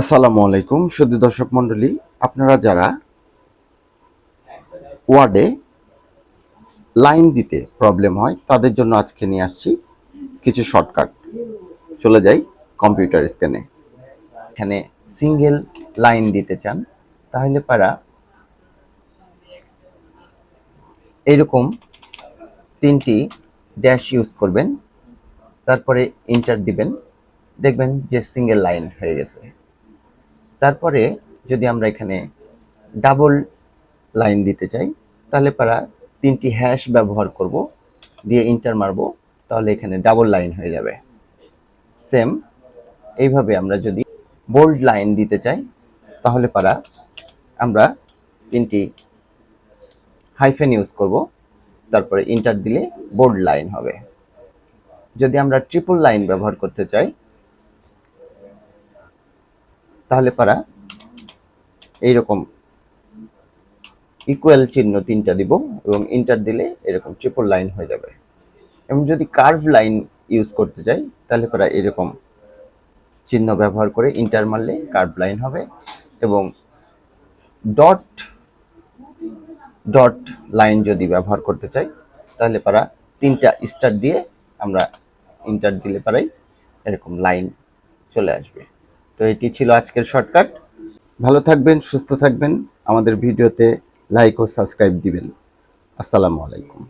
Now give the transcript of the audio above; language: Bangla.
আসসালামু আলাইকুম সুধী দর্শক মণ্ডলী, আপনারা যারা ওয়ার্ডে লাইন দিতে প্রবলেম হয় তাদের জন্য আজকে নিয়ে আসছি কিছু শর্টকাট। চলে যাই কম্পিউটার স্ক্যানে। এখানে সিঙ্গেল লাইন দিতে চান তাহলে পারা এরকম তিনটি ড্যাশ ইউজ করবেন, তারপরে ইন্টার দিবেন, দেখবেন যে সিঙ্গেল লাইন হয়ে গেছে। তারপরে যদি আমরা এখানে ডাবল লাইন দিতে চাই তাহলে পারা তিনটি হ্যাশ ব্যবহার করব, দিয়ে ইন্টার মারব, তাহলে এখানে ডাবল লাইন হয়ে যাবে। সেম এইভাবে আমরা যদি বোল্ড লাইন দিতে চাই তাহলে পারা আমরা তিনটি হাইফেন ইউজ করব, তারপরে ইন্টার দিলে বোল্ড লাইন হবে। যদি আমরা ট্রিপল লাইন ব্যবহার করতে চাই তাহলে পারা এইরকম ইকুয়াল চিহ্ন তিনটা দিব এবং ইন্টার দিলে এরকম ট্রিপল লাইন হয়ে যাবে। এবং যদি কার্ভ লাইন ইউজ করতে চাই তাহলে পারা এরকম চিহ্ন ব্যবহার করে ইন্টার মারলে কার্ভ লাইন হবে। এবং ডট ডট লাইন যদি ব্যবহার করতে চাই তাহলে পারা তিনটা স্টার দিয়ে আমরা ইন্টার দিলে পারাই এরকম লাইন চলে আসবে। তো এটি ছিল আজকের শর্টকাট। ভালো থাকবেন, সুস্থ থাকবেন, আমাদের ভিডিওতে লাইক ও সাবস্ক্রাইব দিবেন। আসসালামু আলাইকুম।